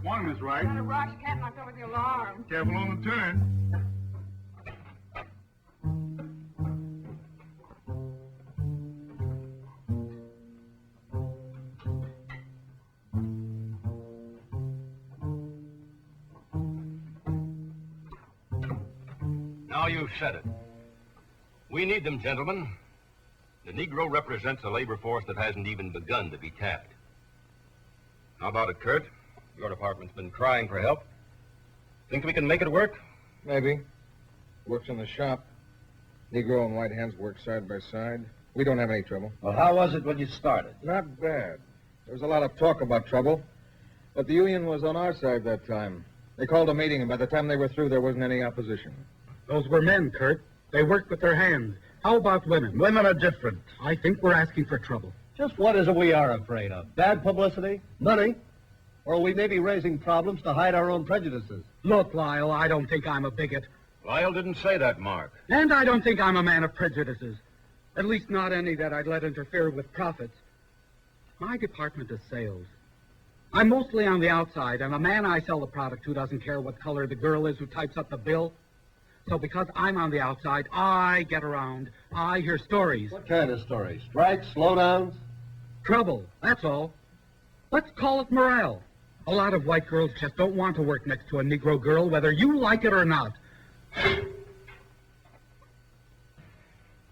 One is right. Got a rush, cat knocked over the alarm. Careful on the turn. Now you've said it. We need them, gentlemen. The Negro represents a labor force that hasn't even begun to be tapped. How about it, Kurt? Your department's been crying for help. Think we can make it work? Maybe. Works in the shop. Negro and white hands work side by side. We don't have any trouble. Well, how was it when you started? Not bad. There was a lot of talk about trouble, but the union was on our side that time. They called a meeting, and by the time they were through, there wasn't any opposition. Those were men, Kurt. They worked with their hands. How about women? Women are different. I think we're asking for trouble. Just what is it we are afraid of? Bad publicity? Money? Or we may be raising problems to hide our own prejudices? Look, Lyle, I don't think I'm a bigot. Lyle didn't say that, Mark. And I don't think I'm a man of prejudices. At least not any that I'd let interfere with profits. My department is sales. I'm mostly on the outside, and a man I sell the product to doesn't care what color the girl is who types up the bill. So because I'm on the outside, I get around. I hear stories. What kind of stories? Strikes? Slowdowns? Trouble, that's all. Let's call it morale. A lot of white girls just don't want to work next to a Negro girl, whether you like it or not.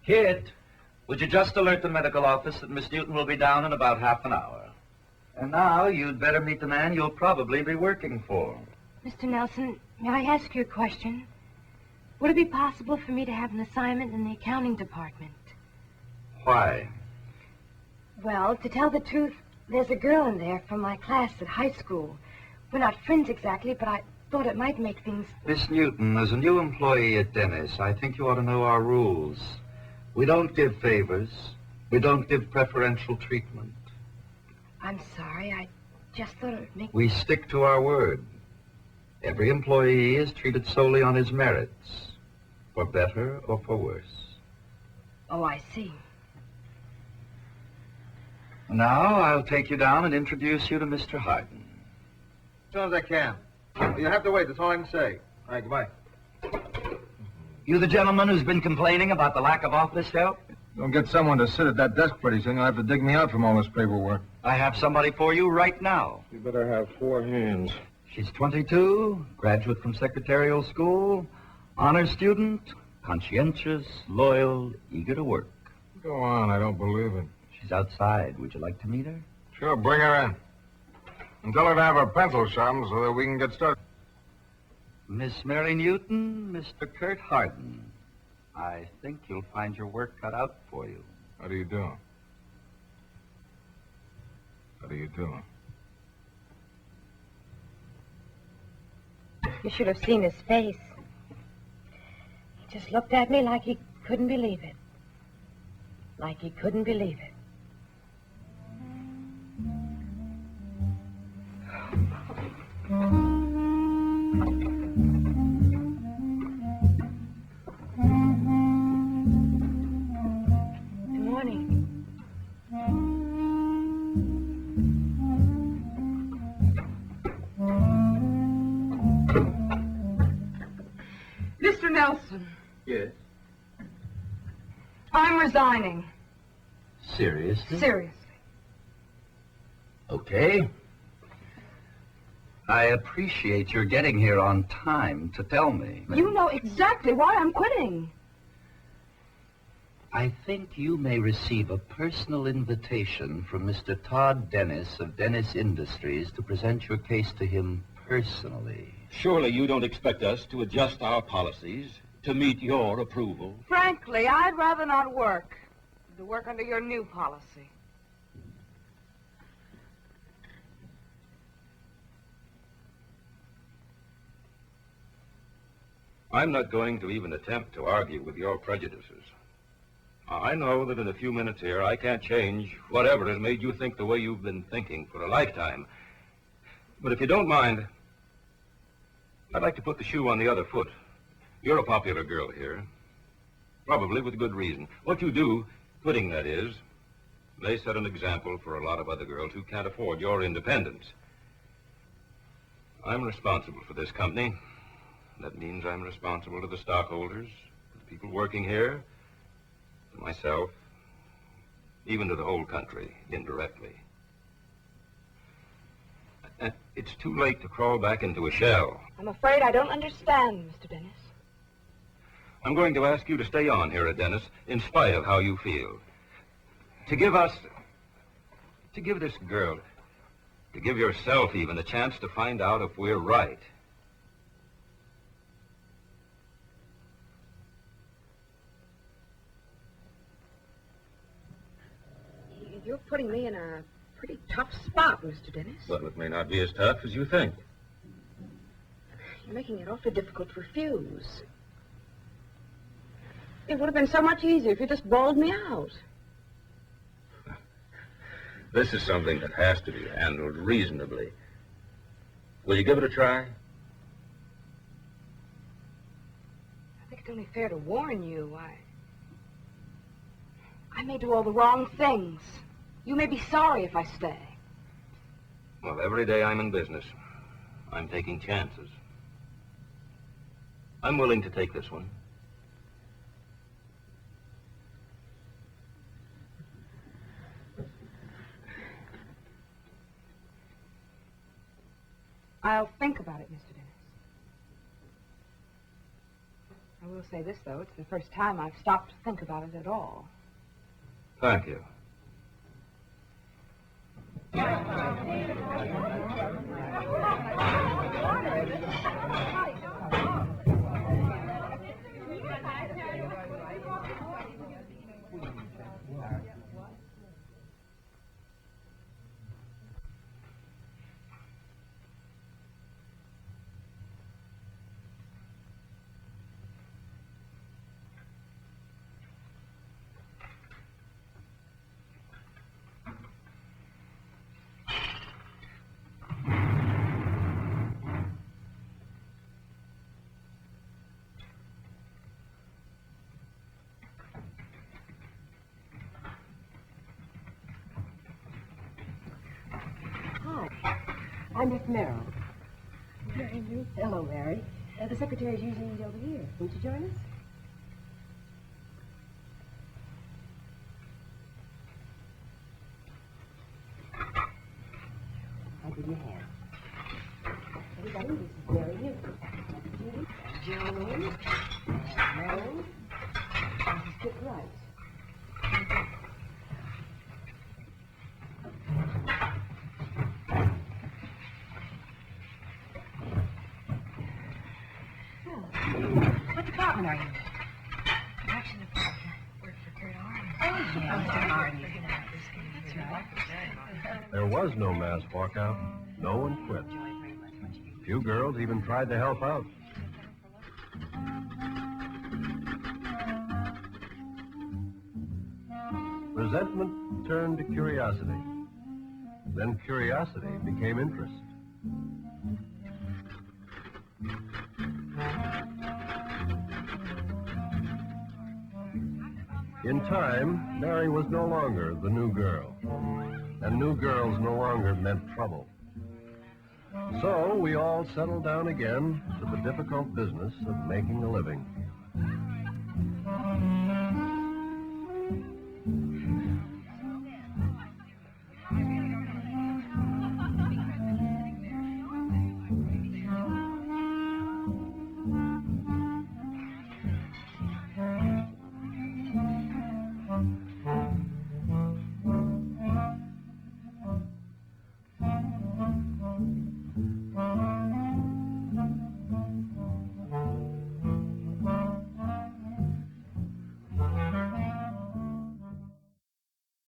Kit, would you just alert the medical office that Miss Newton will be down in about half an hour? And now you'd better meet the man you'll probably be working for. Mr. Nelson, may I ask you a question? Would it be possible for me to have an assignment in the accounting department? Why? Well, to tell the truth, there's a girl in there from my class at high school. We're not friends exactly, but I thought it might make things... Miss Newton, as a new employee at Dennis, I think you ought to know our rules. We don't give favors. We don't give preferential treatment. I'm sorry, I just thought it would make... We stick to our word. Every employee is treated solely on his merits, for better or for worse. Oh, I see. Now I'll take you down and introduce you to Mr. Harden. As soon as I can. You have to wait. That's all I can say. All right, goodbye. You the gentleman who's been complaining about the lack of office help? Don't get someone to sit at that desk pretty soon. You'll have to dig me out from all this paperwork. I have somebody for you right now. You better have 4 hands. She's 22, graduate from secretarial school, honor student, conscientious, loyal, eager to work. Go on, I don't believe it. She's outside. Would you like to meet her? Sure, bring her in. And tell her to have her pencil sharpened so that we can get started. Miss Mary Newton, Mr. Kurt Harden. I think you'll find your work cut out for you. How do you do? How do you do? You should have seen his face. He just looked at me like he couldn't believe it. Like he couldn't believe it. Good morning. Mr. Nelson, Yes. I'm resigning. Seriously? Seriously. Okay. I appreciate your getting here on time to tell me. You know exactly why I'm quitting. I think you may receive a personal invitation from Mr. Todd Dennis of Dennis Industries to present your case to him personally. Surely you don't expect us to adjust our policies to meet your approval. Frankly, I'd rather not work. To work under your new policy. I'm not going to even attempt to argue with your prejudices. I know that in a few minutes here, I can't change whatever has made you think the way you've been thinking for a lifetime. But if you don't mind, I'd like to put the shoe on the other foot. You're a popular girl here, probably with good reason. What you do, quitting that is, may set an example for a lot of other girls who can't afford your independence. I'm responsible for this company. That means I'm responsible to the stockholders, to the people working here, to myself, even to the whole country, indirectly. And it's too late to crawl back into a shell. I'm afraid I don't understand, Mr. Dennis. I'm going to ask you to stay on here at Dennis, in spite of how you feel. To give this girl, to give yourself even a chance to find out if we're right. You're putting me in a pretty tough spot, Mr. Dennis. Well, it may not be as tough as you think. You're making it awfully difficult to refuse. It would have been so much easier if you just bawled me out. This is something that has to be handled reasonably. Will you give it a try? I think it's only fair to warn you. I may do all the wrong things. You may be sorry if I stay. Well, every day I'm in business, I'm taking chances. I'm willing to take this one. I'll think about it, Mr. Dennis. I will say this, though. It's the first time I've stopped to think about it at all. Thank you. I'm Miss Merrill. Hello, Mary. The secretary's usually over here. Won't you join us? I'll give you a hand. Everybody, this is Mary Newton. Judy, Joan, Rose, Mrs. Kit Wright. What department are you in? Actually, I work for Kurt Army. Oh, yeah. Mr. Army. That's right. There was no mass walkout. No one quit. A few girls even tried to help out. Resentment turned to curiosity. Then curiosity became interest. In time, Mary was no longer the new girl, and new girls no longer meant trouble. So we all settled down again to the difficult business of making a living.